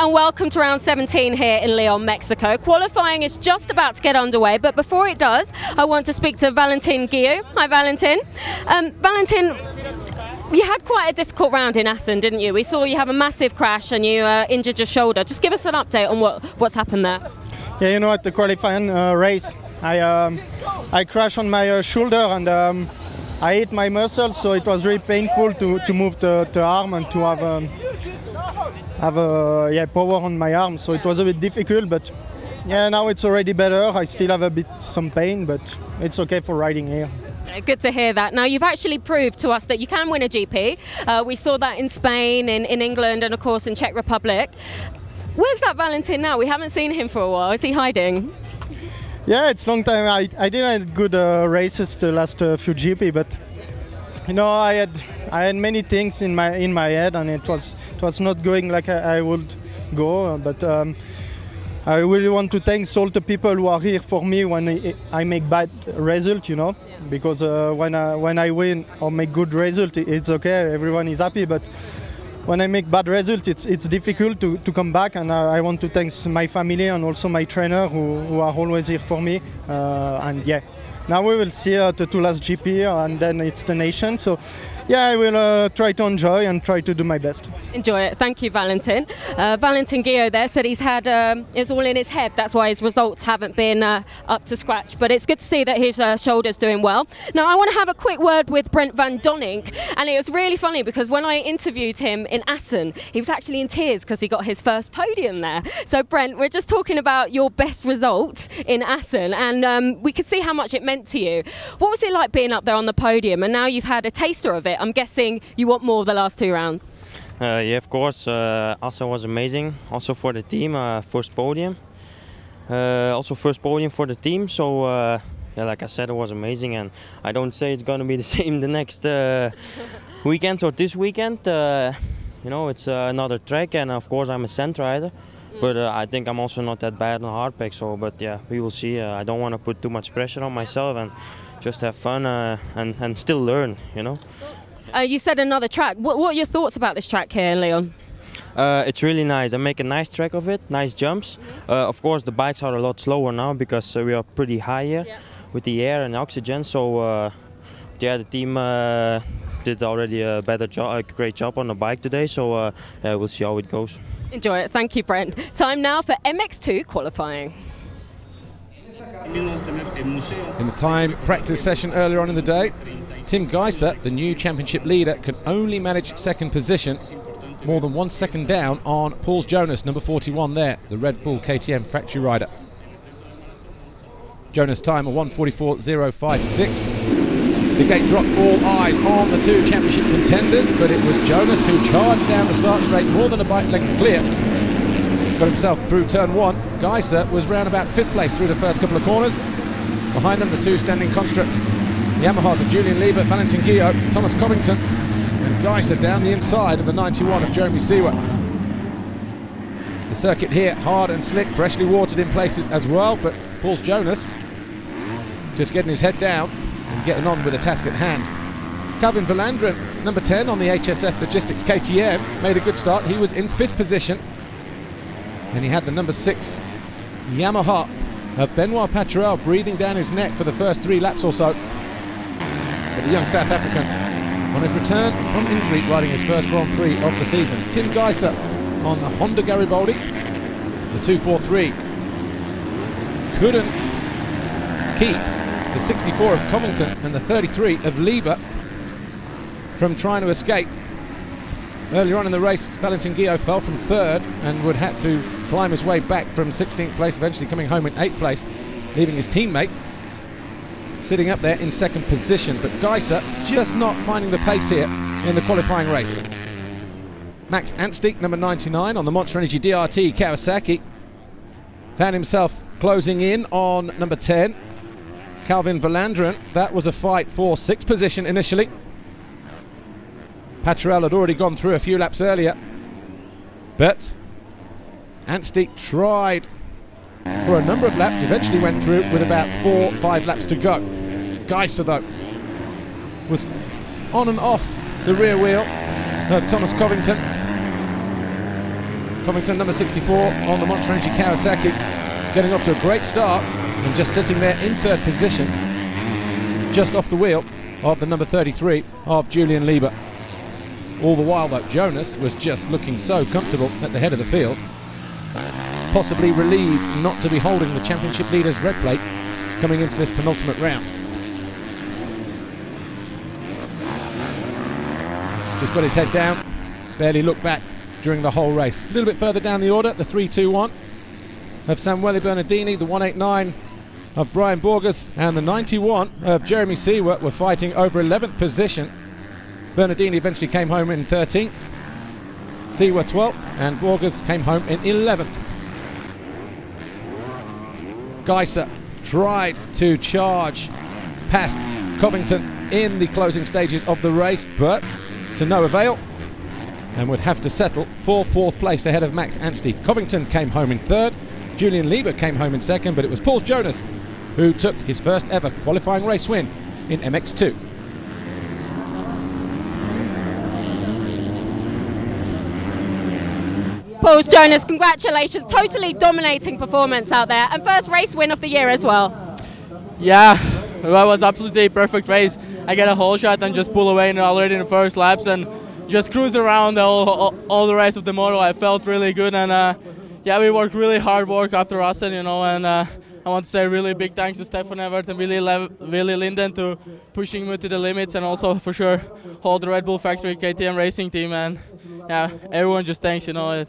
and welcome to round 17 here in Leon, Mexico. Qualifying is just about to get underway, but before it does, I want to speak to Valentin Guillot. Hi, Valentin. Valentin, you had quite a difficult round in Assen, didn't you? We saw you have a massive crash and you injured your shoulder. Just give us an update on what's happened there. Yeah, you know, at the qualifying race, I crashed on my shoulder and I hit my muscle, so it was really painful to move the arm and to have power on my arm. So it was a bit difficult, but yeah, now it's already better. I still have some pain, but it's okay for riding here. Good to hear that. Now, you've actually proved to us that you can win a GP. We saw that in Spain, in England, and of course in Czech Republic. Where's that Valentin now? We haven't seen him for a while. Is he hiding? Yeah, it's a long time. I didn't have good races the last few GP, but you know, I had many things in my head, and it was not going like I would go. But I really want to thank all the people who are here for me when I make bad result, you know, because when I win or make good result, it's okay. Everyone is happy, but when I make bad results, it's difficult to come back, and I want to thank my family and also my trainer who are always here for me. And yeah, now we will see the two last GP, and then it's the nation. So yeah, I will try to enjoy and try to do my best. Enjoy it. Thank you, Valentin. Valentin Guillot there said he's had, it's all in his head. That's why his results haven't been up to scratch. But it's good to see that his shoulder's doing well. Now, I want to have a quick word with Brent van Donink. And it was really funny because when I interviewed him in Assen, he was actually in tears because he got his first podium there. So, Brent, we're just talking about your best results in Assen. And we could see how much it meant to you. What was it like being up there on the podium? And now you've had a taster of it. I'm guessing you want more of the last two rounds. Yeah, of course. Also was amazing. Also for the team, first podium. Also first podium for the team. So yeah, like I said, it was amazing. And I don't say it's going to be the same the next weekend or this weekend. You know, it's another track, and of course I'm a scent rider. But I think I'm also not that bad on hardpack. So, but yeah, we will see. I don't want to put too much pressure on myself and just have fun and still learn. You know. You said another track. What are your thoughts about this track here in Leon? It's really nice. I make a nice track of it, nice jumps. Of course, the bikes are a lot slower now because we are pretty high here with the air and oxygen. So yeah, the team did already a great job on the bike today. So we'll see how it goes. Enjoy it. Thank you, Brent. Time now for MX2 qualifying. In the time practice session earlier on in the day, Tim Geiser, the new championship leader, could only manage second position, more than 1 second down on Paul Jonas, number 41 there, the Red Bull KTM factory rider. Jonas' time a 1:44.056. The gate dropped all eyes on the two championship contenders, but it was Jonas who charged down the start straight, more than a bike length clear. Got himself through turn one. Geiser was round about 5th place through the first couple of corners. Behind them, the two standing construct Yamahas of Julian Liebert, Valentin Guillot, Thomas Covington, and Geiser down the inside of the 91 of Jeremy Seawer. The circuit here, hard and slick, freshly watered in places as well, but Paul Jonas just getting his head down and getting on with the task at hand. Calvin Verlandren, number 10 on the HSF Logistics KTM, made a good start. He was in 5th position, and he had the number 6 Yamaha of Benoit Paturel breathing down his neck for the first 3 laps or so. But the young South African, on his return from injury, riding his first Grand Prix of the season. Tim Geiser on the Honda Garibaldi, the 243. Couldn't keep the 64 of Covington and the 33 of Lieber from trying to escape. Earlier on in the race, Valentin Guillot fell from 3rd and would have to climb his way back from 16th place, eventually coming home in 8th place, leaving his teammate sitting up there in 2nd position. But Geiser just not finding the pace here in the qualifying race. Max Anstieg, number 99 on the Monster Energy DRT Kawasaki, found himself closing in on number 10, Calvin Verlandren. That was a fight for 6th position initially. Paturel had already gone through a few laps earlier, but Anstieg tried for a number of laps, eventually went through with about 4 or 5 laps to go. Geiser, though, was on and off the rear wheel of Thomas Covington. Covington, number 64, on the Monster Energy Kawasaki, getting off to a great start and just sitting there in third position, just off the wheel of the number 33 of Julian Lieber. All the while that Jonas was just looking so comfortable at the head of the field, possibly relieved not to be holding the championship leader's red plate coming into this penultimate round. Just got his head down, barely looked back during the whole race. A little bit further down the order, the 3-2-1 of Samuele Bernardini, the 189 of Brian Borges, and the 91 of Jeremy Seward were fighting over 11th position. Bernardini eventually came home in 13th, Seward 12th, and Borges came home in 11th. Geiser tried to charge past Covington in the closing stages of the race, but to no avail, and would have to settle for 4th place ahead of Max Anstey. Covington came home in 3rd, Julian Lieber came home in 2nd, but it was Paul Jonas who took his first ever qualifying race win in MX2. Paul Jonas, congratulations, totally dominating performance out there, and first race win of the year as well. Yeah, that was absolutely a perfect race. I get a whole shot and just pull away already in the first laps and just cruise around all the rest of the moto. I felt really good, and yeah, we worked really hard work after Assen, you know, and I want to say really big thanks to Stefan Evert and Willy Linden to pushing me to the limits, and also for sure all the Red Bull Factory KTM racing team, and yeah, everyone just thanks, you know.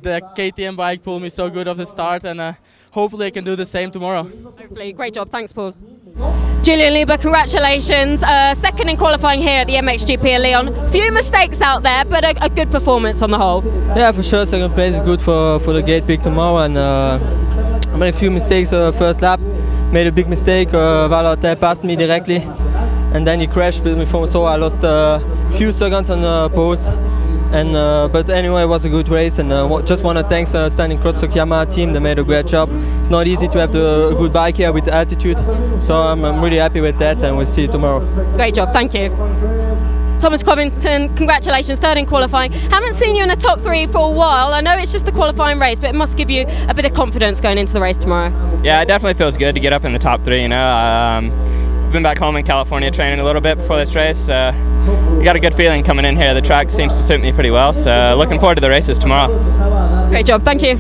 The KTM bike pulled me so good off the start, and hopefully I can do the same tomorrow. Hopefully, great job, thanks Paul. Julian Lieber, congratulations. Second in qualifying here at the MXGP at Leon. Few mistakes out there, but a good performance on the whole. Yeah, for sure, second place is good for the gate pick tomorrow, and I made a few mistakes first lap. Made a big mistake, Valentin passed me directly, and then he crashed before, so I lost a few seconds on the poles. And but anyway, it was a good race, and just want to thank Standing Crosstalk Yamaha team. They made a great job. It's not easy to have a good bike here with altitude, so I'm really happy with that, and we'll see you tomorrow. Great job, thank you. Thomas Covington, congratulations, third in qualifying. Haven't seen you in the top 3 for a while. I know it's just a qualifying race, but it must give you a bit of confidence going into the race tomorrow. Yeah, it definitely feels good to get up in the top 3, you know. I've been back home in California training a little bit before this race. I got a good feeling coming in here. The track seems to suit me pretty well, so looking forward to the races tomorrow. Great job, thank you.